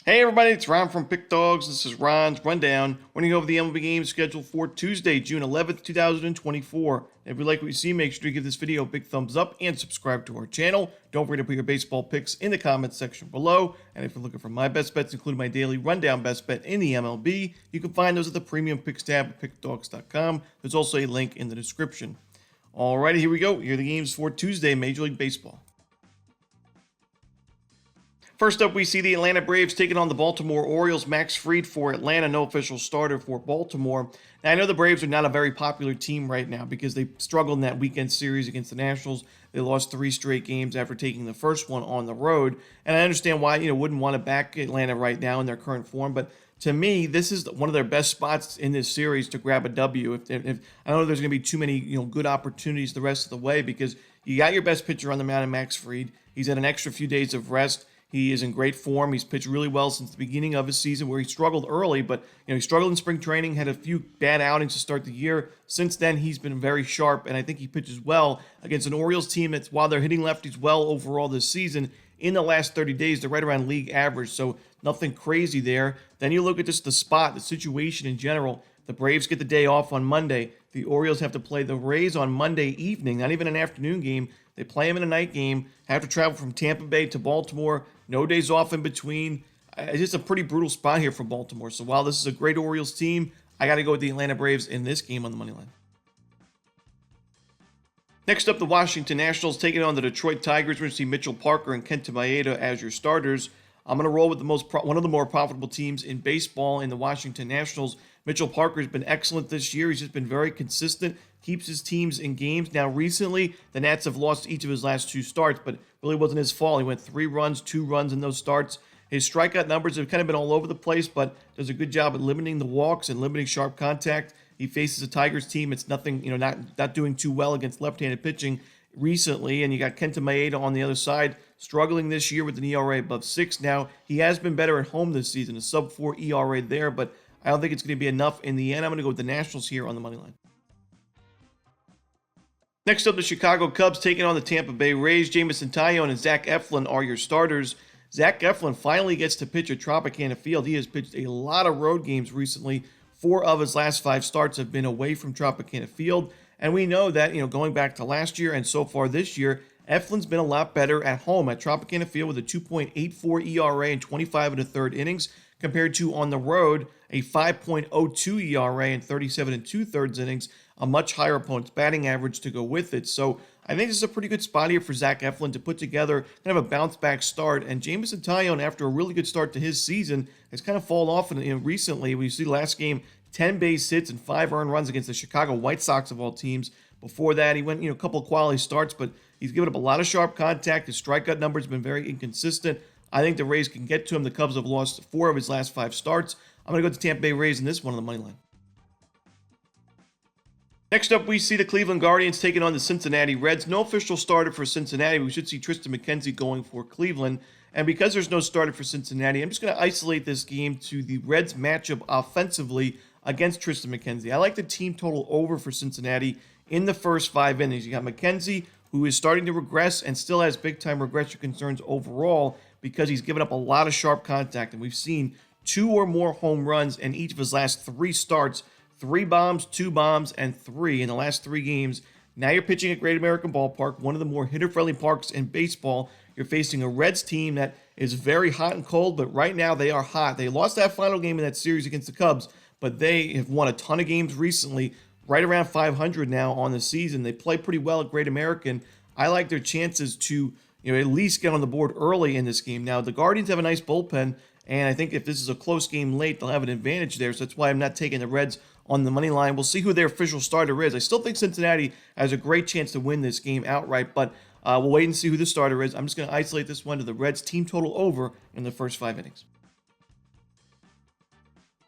Hey everybody, it's Ron from Pick Dawgz. This is Ron's Rundown. We're going to go over the MLB games scheduled for Tuesday, June 11th, 2024. If you like what you see, make sure to give this video a big thumbs up and subscribe to our channel. Don't forget to put your baseball picks in the comments section below. And if you're looking for my best bets, including my daily rundown best bet in the MLB, you can find those at the premium picks tab at pickdawgz.com. There's also a link in the description. Alrighty, here we go. Here are the games for Tuesday, Major League Baseball. First up, we see the Atlanta Braves taking on the Baltimore Orioles. Max Fried for Atlanta, no official starter for Baltimore. Now, I know the Braves are not a very popular team right now because they struggled in that weekend series against the Nationals. They lost 3 straight games after taking the first one on the road. And I understand why, wouldn't want to back Atlanta right now in their current form. But to me, this is one of their best spots in this series to grab a W. If I don't know there's going to be too many good opportunities the rest of the way because you got your best pitcher on the mound in Max Fried. He's had an extra few days of rest. He is in great form. He's pitched really well since the beginning of his season where he struggled early, but he struggled in spring training, had a few bad outings to start the year. Since then, he's been very sharp, and I think he pitches well against an Orioles team that's, while they're hitting lefties well overall this season, in the last 30 days, they're right around league average, so nothing crazy there. Then you look at just the spot, the situation in general. The Braves get the day off on Monday. The Orioles have to play the Rays on Monday evening, not even an afternoon game. They play them in a night game, have to travel from Tampa Bay to Baltimore, no days off in between. It's just a pretty brutal spot here for Baltimore. So while this is a great Orioles team, I got to go with the Atlanta Braves in this game on the money line. Next up, the Washington Nationals taking on the Detroit Tigers. We're going to see Mitchell Parker and Kenta Maeda as your starters. I'm going to roll with one of the more profitable teams in baseball in the Washington Nationals. Mitchell Parker has been excellent this year. He's just been very consistent, keeps his teams in games. Now, recently, the Nats have lost each of his last 2 starts, but really wasn't his fault. He went 3 runs, 2 runs in those starts. His strikeout numbers have kind of been all over the place, but does a good job at limiting the walks and limiting sharp contact. He faces a Tigers team. It's nothing, not doing too well against left-handed pitching recently, and you got Kenta Maeda on the other side, struggling this year with an ERA above 6. Now, he has been better at home this season, a sub-4 ERA there, but I don't think it's going to be enough in the end. I'm going to go with the Nationals here on the money line. Next up, the Chicago Cubs taking on the Tampa Bay Rays. Jameson Taillon and Zach Eflin are your starters. Zach Eflin finally gets to pitch at Tropicana Field. He has pitched a lot of road games recently. 4 of his last 5 starts have been away from Tropicana Field. And we know that, going back to last year and so far this year, Eflin's been a lot better at home at Tropicana Field with a 2.84 ERA in 25 1/3 innings compared to on the road a 5.02 ERA in 37 2/3 innings, a much higher opponent's batting average to go with it. So I think this is a pretty good spot here for Zach Eflin to put together kind of a bounce-back start. And Jameson Taillon, after a really good start to his season, has kind of fallen off recently. We see last game, 10 base hits and 5 earned runs against the Chicago White Sox of all teams. Before that, he went a couple of quality starts, but he's given up a lot of sharp contact. His strikeout numbers have been very inconsistent. I think the Rays can get to him. The Cubs have lost 4 of his last 5 starts. I'm going to go to Tampa Bay Rays in this one on the money line. Next up, we see the Cleveland Guardians taking on the Cincinnati Reds. No official starter for Cincinnati. We should see Tristan McKenzie going for Cleveland. And because there's no starter for Cincinnati, I'm just going to isolate this game to the Reds matchup offensively against Tristan McKenzie. I like the team total over for Cincinnati in the first 5 innings. You got McKenzie, who is starting to regress and still has big-time regression concerns overall because he's given up a lot of sharp contact. And we've seen 2 or more home runs in each of his last 3 starts. 3 bombs, 2 bombs, and 3 in the last 3 games. Now you're pitching at Great American Ballpark, one of the more hitter-friendly parks in baseball. You're facing a Reds team that is very hot and cold, but right now they are hot. They lost that final game in that series against the Cubs, but they have won a ton of games recently, right around 500 now on the season. They play pretty well at Great American. I like their chances to at least get on the board early in this game. Now, the Guardians have a nice bullpen, and I think if this is a close game late, they'll have an advantage there, so that's why I'm not taking the Reds on the money line. We'll see who their official starter is. I still think Cincinnati has a great chance to win this game outright, but we'll wait and see who the starter is. I'm just going to isolate this one to the Reds team total over in the first 5 innings.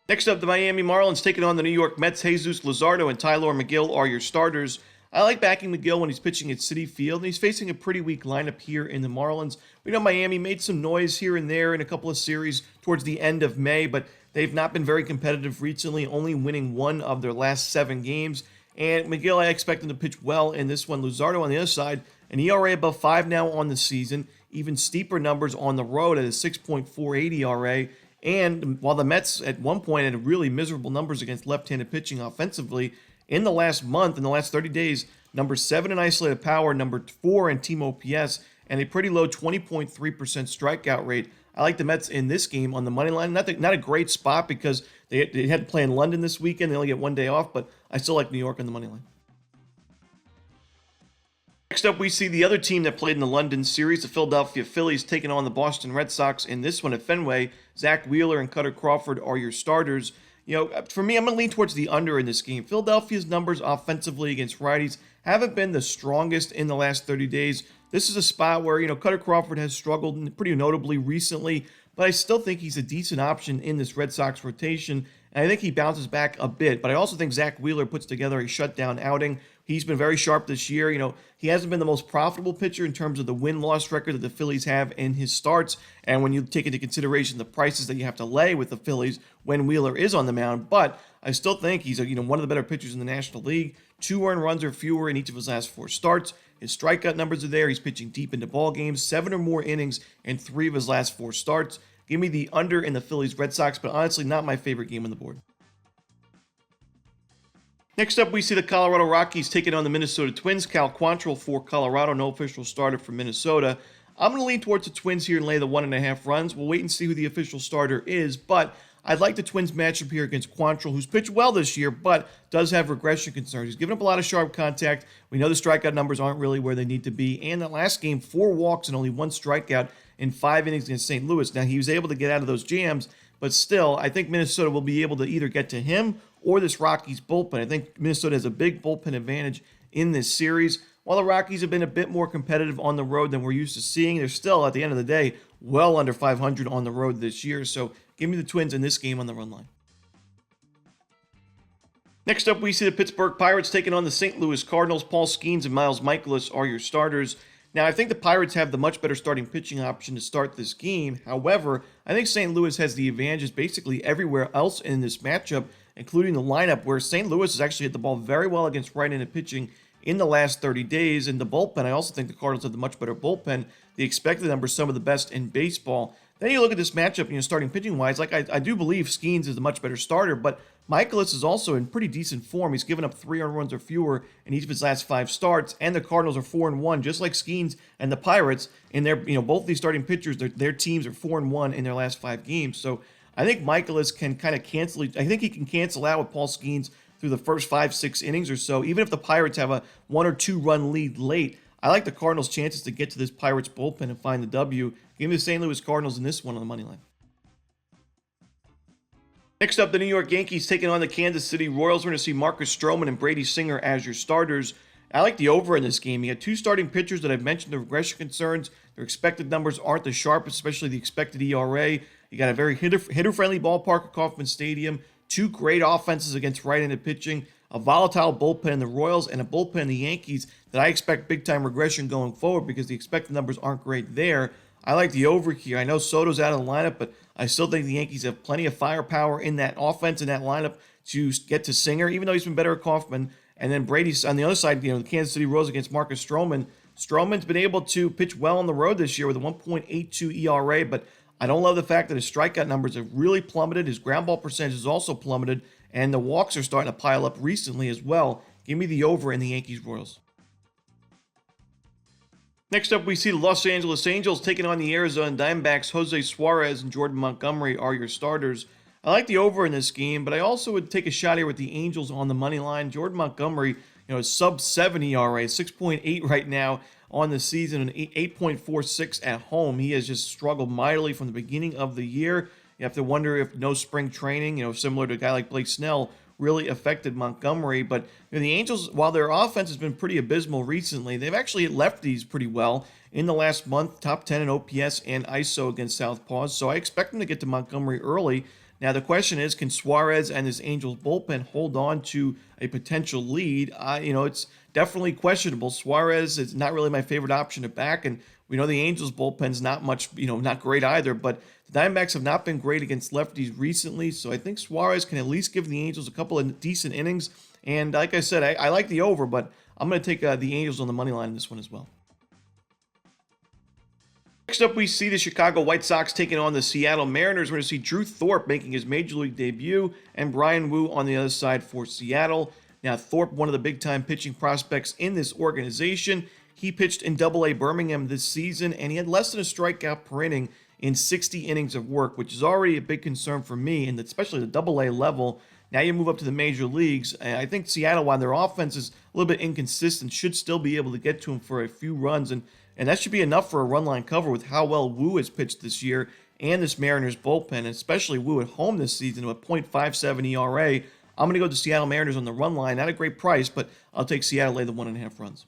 Next up, the Miami Marlins taking on the New York Mets. Jesus Luzardo and Tyler McGill are your starters. I like backing McGill when he's pitching at Citi Field, and he's facing a pretty weak lineup here in the Marlins. We know Miami made some noise here and there in a couple of series towards the end of May, but they've not been very competitive recently, only winning 1 of their last 7 games. And McGill, I expect him to pitch well in this one. Luzardo on the other side, an ERA above 5 now on the season, even steeper numbers on the road at a 6.48 ERA And while the Mets at one point had really miserable numbers against left-handed pitching offensively, in the last month, in the last 30 days, number 7 in isolated power, number 4 in team OPS, and a pretty low 20.3% strikeout rate. I like the Mets in this game on the money line. Not a great spot because they had to play in London this weekend. They only get one day off, but I still like New York on the money line. Next up, we see the other team that played in the London series, the Philadelphia Phillies, taking on the Boston Red Sox in this one at Fenway. Zach Wheeler and Cutter Crawford are your starters. For me, I'm going to lean towards the under in this game. Philadelphia's numbers offensively against righties haven't been the strongest in the last 30 days. This is a spot where, Cutter Crawford has struggled pretty notably recently, but I still think he's a decent option in this Red Sox rotation, and I think he bounces back a bit. But I also think Zach Wheeler puts together a shutdown outing. He's been very sharp this year. He hasn't been the most profitable pitcher in terms of the win-loss record that the Phillies have in his starts. And when you take into consideration the prices that you have to lay with the Phillies when Wheeler is on the mound, but I still think he's one of the better pitchers in the National League. 2 earned runs or fewer in each of his last 4 starts. His strikeout numbers are there. He's pitching deep into ball games, 7 or more innings in 3 of his last 4 starts. Give me the under in the Phillies Red Sox, but honestly, not my favorite game on the board. Next up, we see the Colorado Rockies taking on the Minnesota Twins. Cal Quantrill for Colorado, no official starter for Minnesota. I'm going to lean towards the Twins here and lay the 1.5 runs. We'll wait and see who the official starter is, but I'd like the Twins matchup here against Quantrill, who's pitched well this year, but does have regression concerns. He's given up a lot of sharp contact. We know the strikeout numbers aren't really where they need to be. And that last game, 4 walks and only 1 strikeout in 5 innings against St. Louis. Now, he was able to get out of those jams, but still, I think Minnesota will be able to either get to him or this Rockies bullpen. I think Minnesota has a big bullpen advantage in this series. While the Rockies have been a bit more competitive on the road than we're used to seeing, they're still, at the end of the day, well under 500 on the road this year. So give me the Twins in this game on the run line. Next up, we see the Pittsburgh Pirates taking on the St. Louis Cardinals. Paul Skeens and Miles Mikolas are your starters. Now, I think the Pirates have the much better starting pitching option to start this game. However, I think St. Louis has the advantages basically everywhere else in this matchup, including the lineup, where St. Louis has actually hit the ball very well against right-handed pitching in the last 30 days. And the bullpen, I also think the Cardinals have the much better bullpen. The expected numbers, some of the best in baseball. Then you look at this matchup, starting pitching-wise, I do believe Skeens is a much better starter, but Mikolas is also in pretty decent form. He's given up 3 earned runs or fewer in each of his last 5 starts, and the Cardinals are 4-1, just like Skeens and the Pirates. In their, both these starting pitchers, their teams are 4-1 in their last 5 games. So I think Mikolas can kind of cancel. I think he can cancel out with Paul Skeens through the first 5-6 innings or so. Even if the Pirates have a 1 or 2 run lead late, I like the Cardinals' chances to get to this Pirates bullpen and find the W. Give me the St. Louis Cardinals in this one on the money line. Next up, the New York Yankees taking on the Kansas City Royals. We're going to see Marcus Stroman and Brady Singer as your starters. I like the over in this game. You got 2 starting pitchers that I've mentioned the regression concerns. Their expected numbers aren't the sharpest, especially the expected ERA. You got a very hitter-friendly ballpark at Kauffman Stadium. 2 great offenses against right-handed pitching. A volatile bullpen in the Royals and a bullpen in the Yankees that I expect big-time regression going forward because the expected numbers aren't great there. I like the over here. I know Soto's out of the lineup, but I still think the Yankees have plenty of firepower in that offense, in that lineup, to get to Singer, even though he's been better at Kauffman. And then Brady's on the other side, the Kansas City Royals against Marcus Stroman. Stroman's been able to pitch well on the road this year with a 1.82 ERA, but I don't love the fact that his strikeout numbers have really plummeted. His ground ball percentage has also plummeted, and the walks are starting to pile up recently as well. Give me the over in the Yankees-Royals. Next up, we see the Los Angeles Angels taking on the Arizona Diamondbacks. Jose Suarez and Jordan Montgomery are your starters. I like the over in this game, but I also would take a shot here with the Angels on the money line. Jordan Montgomery, sub-7 ERA, 6.8 right now on the season, and 8.46 at home. He has just struggled mightily from the beginning of the year. You have to wonder if no spring training, similar to a guy like Blake Snell, really affected Montgomery. But the Angels, while their offense has been pretty abysmal recently, they've actually hit lefties pretty well in the last month, top 10 in OPS and ISO against southpaws. So I expect them to get to Montgomery early. Now the question is, can Suarez and this Angels bullpen hold on to a potential lead? It's definitely questionable. Suarez is not really my favorite option to back, and we know the Angels bullpen's not much, not great either, but the Diamondbacks have not been great against lefties recently, so I think Suarez can at least give the Angels a couple of decent innings. And like I said, I like the over, but I'm going to take the Angels on the money line in this one as well. Next up, we see the Chicago White Sox taking on the Seattle Mariners. We're going to see Drew Thorpe making his Major League debut and Brian Wu on the other side for Seattle. Now, Thorpe, one of the big-time pitching prospects in this organization. He pitched in Double-A Birmingham this season, and he had less than a strikeout per inning in 60 innings of work, which is already a big concern for me, and especially the Double-A level. Now you move up to the major leagues. I think Seattle, while their offense is a little bit inconsistent, should still be able to get to him for a few runs, and that should be enough for a run line cover with how well Wu has pitched this year and this Mariners bullpen, and especially Wu at home this season with a .57 ERA. I'm going to go to Seattle Mariners on the run line. Not a great price, but I'll take Seattle lay the 1.5 runs.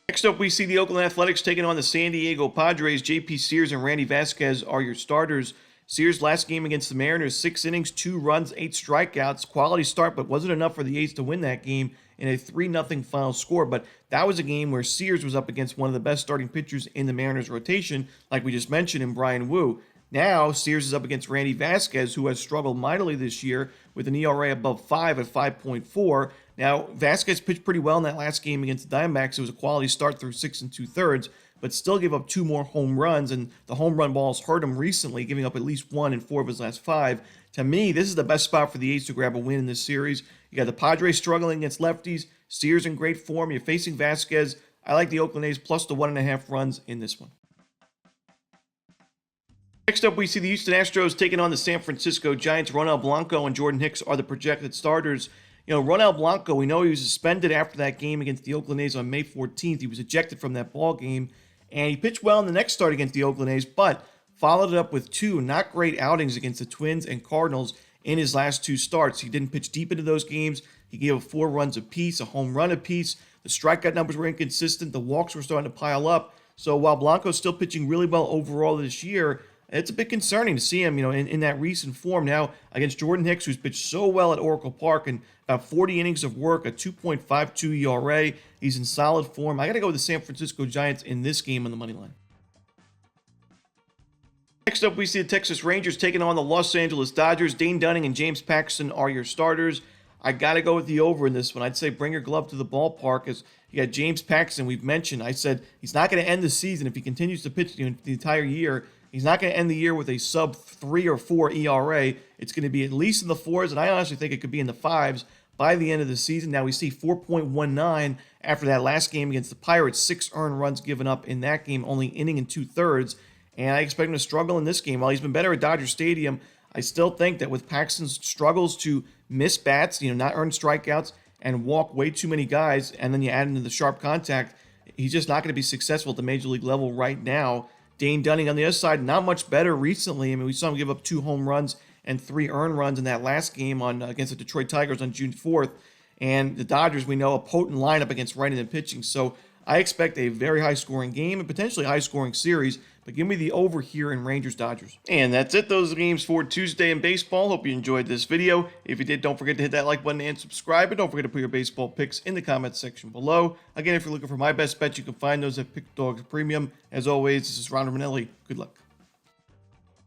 Next up, we see the Oakland Athletics taking on the San Diego Padres. J.P. Sears and Randy Vasquez are your starters. Sears' last game against the Mariners, 6 innings, 2 runs, 8 strikeouts. Quality start, but wasn't enough for the A's to win that game in a 3-0 final score. But that was a game where Sears was up against one of the best starting pitchers in the Mariners rotation, like we just mentioned in Brian Wu. Now, Sears is up against Randy Vasquez, who has struggled mightily this year with an ERA above 5 at 5.4. Now, Vasquez pitched pretty well in that last game against the Diamondbacks. It was a quality start through 6 2/3, but still gave up 2 more home runs, and the home run balls hurt him recently, giving up at least 1 in 4 of his last 5. To me, this is the best spot for the A's to grab a win in this series. You got the Padres struggling against lefties, Sears in great form, you're facing Vasquez. I like the Oakland A's plus the 1.5 runs in this one. Next up, we see the Houston Astros taking on the San Francisco Giants. Ronel Blanco and Jordan Hicks are the projected starters. You know, Ronel Blanco, we know he was suspended after that game against the Oakland A's on May 14th. He was ejected from that ball game, and he pitched well in the next start against the Oakland A's, but followed it up with 2 not great outings against the Twins and Cardinals in his last 2 starts. He didn't pitch deep into those games. He gave up 4 runs apiece, a home run apiece. The strikeout numbers were inconsistent. The walks were starting to pile up. So while Blanco's still pitching really well overall this year, it's a bit concerning to see him, in that recent form now against Jordan Hicks, who's pitched so well at Oracle Park and about 40 innings of work, a 2.52 ERA. He's in solid form. I got to go with the San Francisco Giants in this game on the money line. Next up, we see the Texas Rangers taking on the Los Angeles Dodgers. Dane Dunning and James Paxton are your starters. I got to go with the over in this one. I'd say bring your glove to the ballpark, as you got James Paxton. We've mentioned, I said he's not going to end the season if he continues to pitch the entire year. He's not going to end the year with a sub 3 or 4 ERA. It's going to be at least in the 4s, and I honestly think it could be in the 5s by the end of the season. Now we see 4.19 after that last game against the Pirates, 6 earned runs given up in that game, only inning and 2/3. And I expect him to struggle in this game. While he's been better at Dodger Stadium, I still think that with Paxton's struggles to miss bats, not earn strikeouts, and walk way too many guys, and then you add into the sharp contact, he's just not going to be successful at the major league level right now. Dane Dunning on the other side, not much better recently. I mean, we saw him give up 2 home runs and 3 earned runs in that last game against the Detroit Tigers on June 4th. And the Dodgers, we know, a potent lineup against right-handed pitching. So I expect a very high-scoring game and potentially high-scoring series. But give me the over here in Rangers-Dodgers. And that's it. Those are the games for Tuesday in baseball. Hope you enjoyed this video. If you did, don't forget to hit that like button and subscribe. And don't forget to put your baseball picks in the comments section below. Again, if you're looking for my best bets, you can find those at Pick Dawgz Premium. As always, this is Romanelli. Good luck.